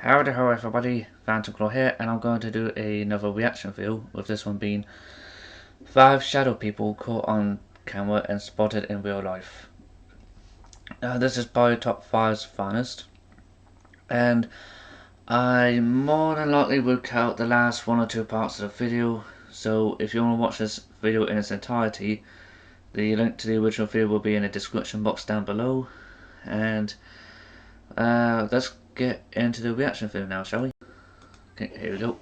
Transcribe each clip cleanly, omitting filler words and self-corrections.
Howdy ho everybody, Phantom Claw here, and I'm going to do another reaction video, with this one being 5 shadow people caught on camera and spotted in real life. This is probably top 5's finest, and I more than likely will count the last 1 or 2 parts of the video, so if you want to watch this video in its entirety, the link to the original video will be in the description box down below, and let's get into the reaction video now, shall we? Okay, here we go.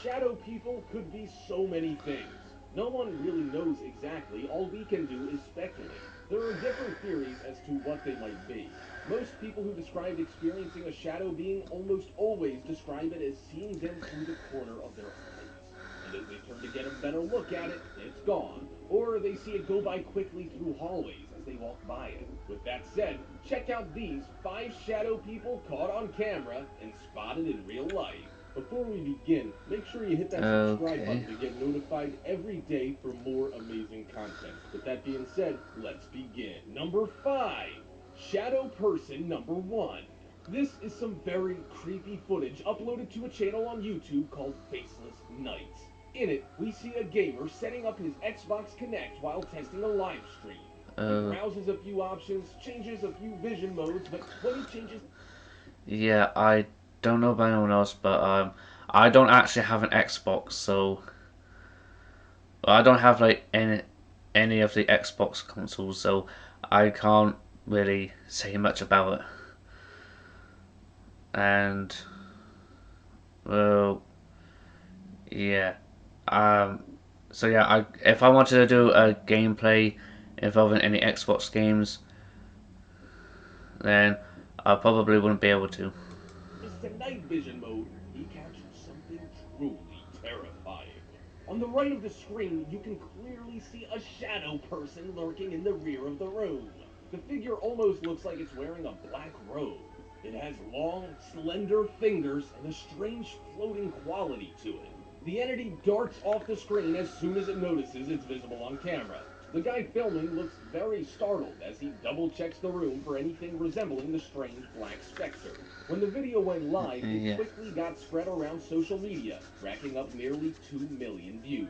Shadow people could be so many things. No one really knows exactly. All we can do is speculate. There are different theories as to what they might be. Most people who describe experiencing a shadow being almost always describe it as seeing them through the corner of their eyes. And as they turn to get a better look at it, it's gone. Or they see it go by quickly through hallways as they walk by it. With that said, check out these 5 shadow people caught on camera and spotted in real life. Before we begin, make sure you hit that subscribe button to get notified every day for more amazing content. With that being said, let's begin. Number 5. Shadow Person Number 1. This is some very creepy footage uploaded to a channel on YouTube called Faceless Nights. In it, we see a gamer setting up his Xbox Kinect while testing a live stream. He browses a few options, changes a few vision modes, but when he changes... Yeah, I don't know about anyone else, but I don't actually have an Xbox, so I don't have like any of the Xbox consoles, so I can't really say much about it. And well, yeah, so yeah, if I wanted to do a gameplay involving any Xbox games, then I probably wouldn't be able to. To night vision mode, he captured something truly terrifying. On the right of the screen, you can clearly see a shadow person lurking in the rear of the room. The figure almost looks like it's wearing a black robe. It has long, slender fingers and a strange floating quality to it. The entity darts off the screen as soon as it notices it's visible on camera. The guy filming looks very startled as he double-checks the room for anything resembling the strange black specter. When the video went live, it quickly got spread around social media, racking up nearly 2 million views.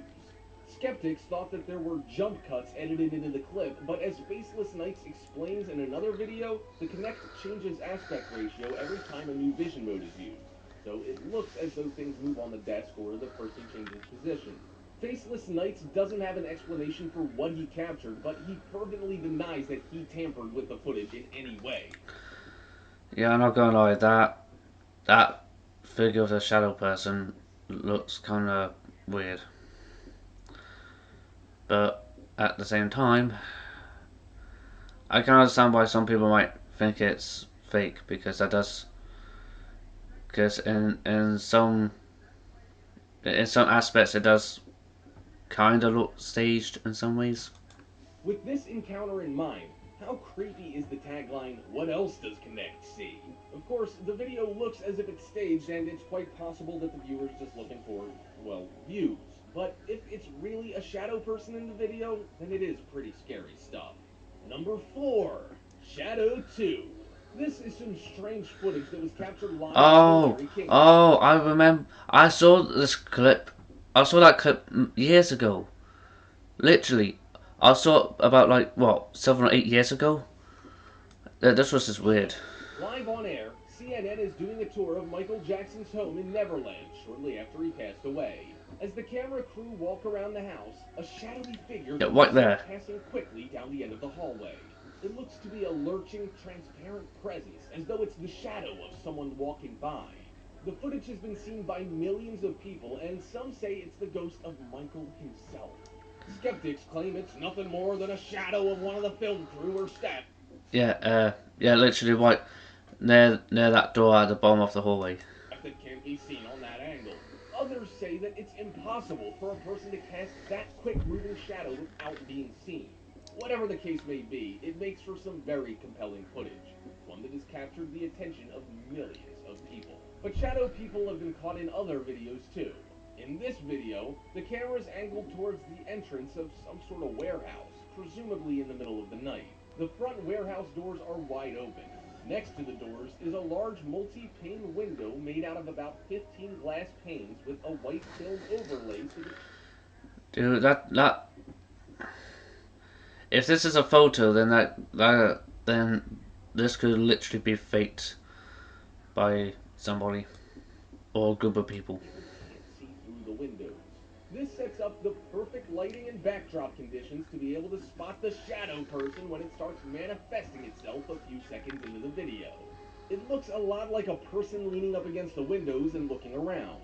Skeptics thought that there were jump cuts edited into the clip, but as Faceless Nights explains in another video, the Kinect changes aspect ratio every time a new vision mode is used. So it looks as though things move on the desk or the person changes position. Faceless Nights doesn't have an explanation for what he captured, but he fervently denies that he tampered with the footage in any way. Yeah, I'm not gonna lie, that figure of the shadow person looks kinda weird. But at the same time, I can understand why some people might think it's fake, because in some aspects it does kind of look staged in some ways. With this encounter in mind, how creepy is the tagline, "What else does Kinect see?" Of course, the video looks as if it's staged, and it's quite possible that the viewer's just looking for, well, views. But if it's really a shadow person in the video, then it is pretty scary stuff. Number 4. Shadow 2. This is some strange footage that was captured live by Larry King. I remember. I saw this clip. I saw that clip years ago. Literally, I saw it about like what 7 or 8 years ago. This was just weird. Live on air, CNN is doing a tour of Michael Jackson's home in Neverland shortly after he passed away. As the camera crew walk around the house, a shadowy figure Right there, passing quickly down the end of the hallway. It looks to be a lurching, transparent presence, as though it's the shadow of someone walking by. The footage has been seen by millions of people, and some say it's the ghost of Michael himself. Skeptics claim it's nothing more than a shadow of one of the film crew or staff. Yeah, literally right near that door at the bottom of the hallway. That can't be seen on that angle. Others say that it's impossible for a person to cast that quick-moving shadow without being seen. Whatever the case may be, it makes for some very compelling footage, one that has captured the attention of millions of people. But shadow people have been caught in other videos too. In this video, the camera is angled towards the entrance of some sort of warehouse, presumably in the middle of the night. The front warehouse doors are wide open. Next to the doors is a large multi-pane window made out of about 15 glass panes with a white film overlay to the... Dude, that if this is a photo, then then this could literally be faked by somebody or a group of people. Can't see through the windows. This sets up the perfect lighting and backdrop conditions to be able to spot the shadow person when it starts manifesting itself a few seconds into the video. It looks a lot like a person leaning up against the windows and looking around.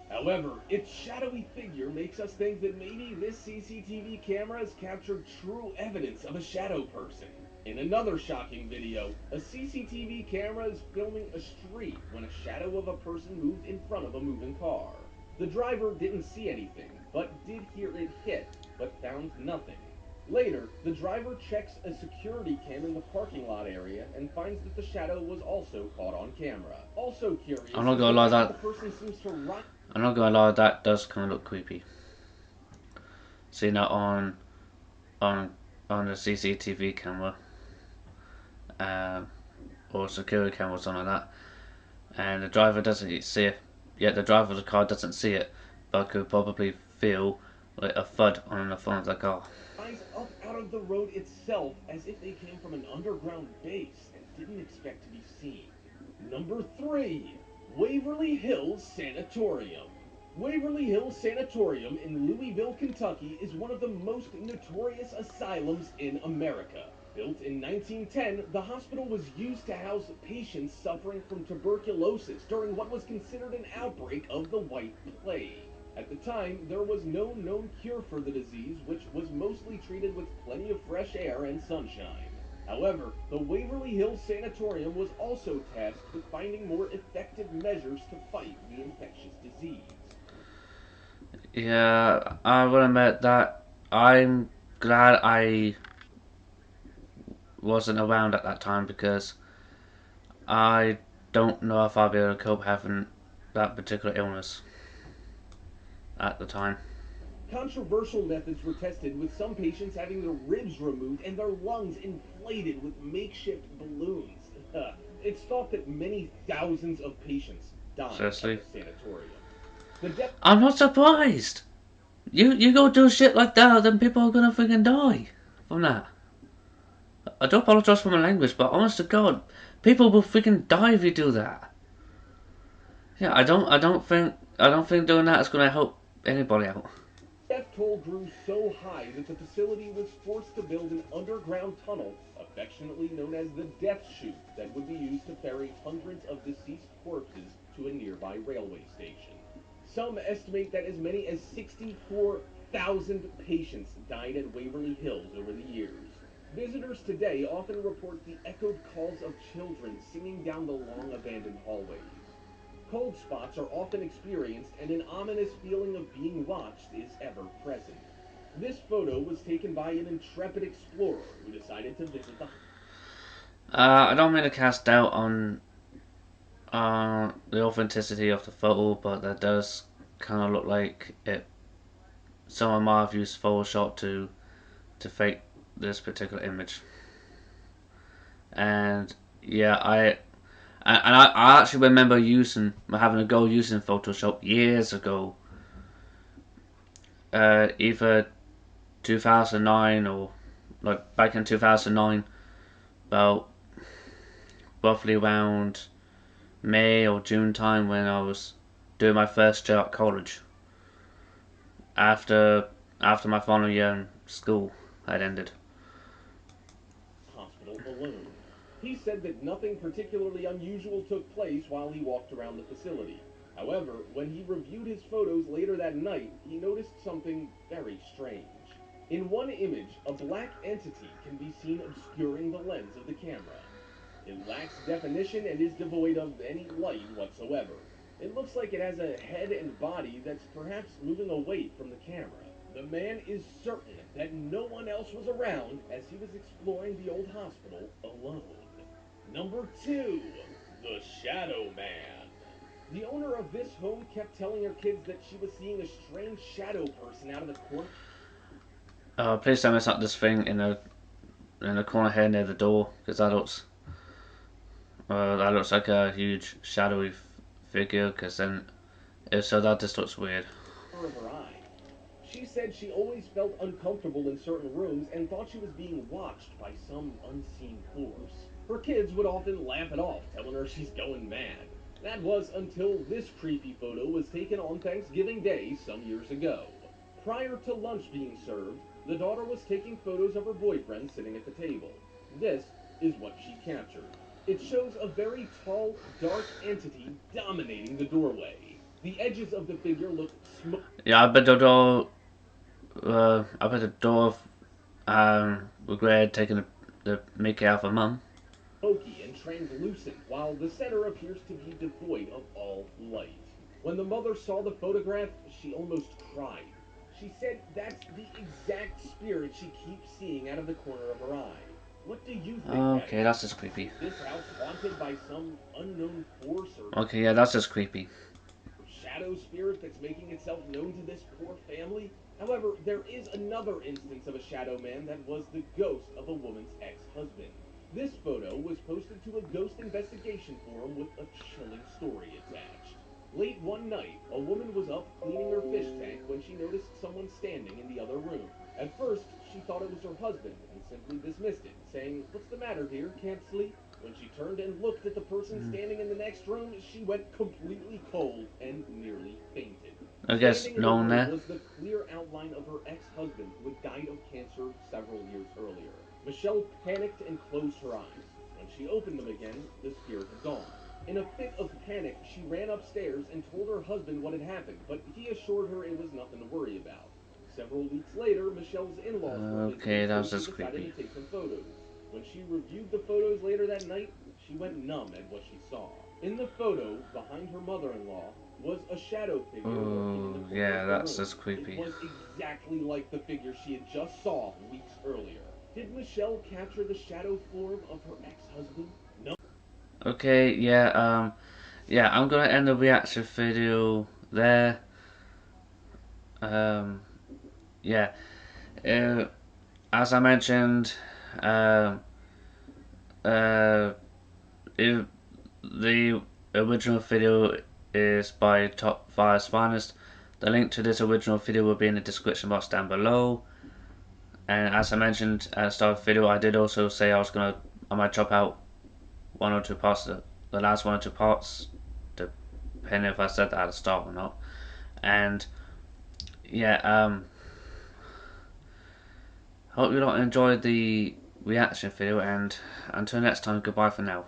However, its shadowy figure makes us think that maybe this CCTV camera has captured true evidence of a shadow person. In another shocking video, a CCTV camera is filming a street when a shadow of a person moved in front of a moving car. The driver didn't see anything, but did hear it hit, but found nothing. Later, the driver checks a security cam in the parking lot area and finds that the shadow was also caught on camera. Also curious, I'm not gonna lie, the person seems to run. I'm not gonna lie, that does kind of look creepy. Seeing that on on the CCTV camera, or security camera or something like that, and the driver doesn't see it. Yet the driver of the car doesn't see it, but could probably feel like a thud on the front of the car. Rise up out of the road itself as if they came from an underground base and didn't expect to be seen. Number 3. Waverly Hills Sanatorium. Waverly Hills Sanatorium in Louisville, Kentucky is one of the most notorious asylums in America. Built in 1910, the hospital was used to house patients suffering from tuberculosis during what was considered an outbreak of the White Plague. At the time, there was no known cure for the disease, which was mostly treated with plenty of fresh air and sunshine. However, the Waverly Hills Sanatorium was also tasked with finding more effective measures to fight the infectious disease. Yeah, I will admit that I'm glad I wasn't around at that time because I don't know if I'll be able to cope having that particular illness at the time. Controversial methods were tested, with some patients having their ribs removed and their lungs inflated with makeshift balloons. It's thought that many thousands of patients died at Seriously, the sanatorium. The death I'm not surprised. You go do shit like that, then people are gonna freaking die from that. I do apologize for my language, but honest to God, people will freaking die if you do that. Yeah, I don't think doing that is gonna help anybody out. death toll grew so high that the facility was forced to build an underground tunnel, affectionately known as the Death Chute, that would be used to ferry hundreds of deceased corpses to a nearby railway station. Some estimate that as many as 64,000 patients died at Waverly Hills over the years. Visitors today often report the echoed calls of children singing down the long abandoned hallways. Cold spots are often experienced, and an ominous feeling of being watched is ever present. This photo was taken by an intrepid explorer who decided to visit the... I don't mean to cast doubt on the authenticity of the photo, but that does kind of look like it. Someone might have used Photoshop to fake this particular image, and yeah, I actually remember having a go using Photoshop years ago, either 2009 or like back in 2009, about roughly around May or June time when I was doing my first year at college. After my final year in school had ended. hospital alone. He said that nothing particularly unusual took place while he walked around the facility. However, when he reviewed his photos later that night, he noticed something very strange. In one image, a black entity can be seen obscuring the lens of the camera. It lacks definition and is devoid of any light whatsoever. It looks like it has a head and body that's perhaps moving away from the camera. The man is certain that no one else was around as he was exploring the old hospital alone. Number 2. The Shadow Man. The owner of this home kept telling her kids that she was seeing a strange shadow person out of the corner. Please don't mess up this thing in in the corner here near the door, because that looks like a huge shadowy figure. Because then if so, that just looks weird. Of her eye. She said she always felt uncomfortable in certain rooms and thought she was being watched by some unseen force. Her kids would often laugh it off, telling her she's going mad. That was until this creepy photo was taken on Thanksgiving Day some years ago. Prior to lunch being served, the daughter was taking photos of her boyfriend sitting at the table. This is what she captured. It shows a very tall, dark entity dominating the doorway. The edges of the figure look Yeah, I bet the door. I bet the door. Regret taking the Mickey out of her mum. smoky and translucent, while the center appears to be devoid of all light. When the mother saw the photograph, she almost cried. She said that's the exact spirit she keeps seeing out of the corner of her eye. What do you think, Okay, Addy? that's just creepy. Is this house haunted by some unknown force or Okay, yeah, that's just creepy. shadow spirit that's making itself known to this poor family? However, there is another instance of a shadow man that was the ghost of a woman's ex-husband. This photo was posted to a ghost investigation forum with a chilling story attached. Late one night, a woman was up cleaning her fish tank when she noticed someone standing in the other room. At first, she thought it was her husband and simply dismissed it, saying, "What's the matter, dear? Can't sleep?" When she turned and looked at the person standing in the next room, she went completely cold and nearly fainted. I guess Standing in the no one room there. was the clear outline of her ex-husband who had died of cancer several years earlier. Michelle panicked and closed her eyes. When she opened them again, the spirit had gone. In a fit of panic, she ran upstairs and told her husband what had happened, but he assured her it was nothing to worry about. Several weeks later, Michelle's in-laws were Okay, visiting, that so was she just decided to creepy. take some photos. When she reviewed the photos later that night, she went numb at what she saw. In the photo, behind her mother-in-law, was a shadow figure lurking in the Oh, corner yeah, of the that's room. just It creepy. was exactly like the figure she had just saw weeks earlier. Did Michelle capture the shadow form of her ex-husband? No. Okay, yeah, I'm gonna end the reaction video there. Um, yeah, uh, as I mentioned, um, uh, if the original video is by Top 5 Finest. The link to this original video will be in the description box down below. And as I mentioned at the start of the video, I did also say I might chop out one or two parts of the last one or two parts, depending if I said that at the start or not. And yeah, hope you all enjoyed the reaction video, and until next time, goodbye for now.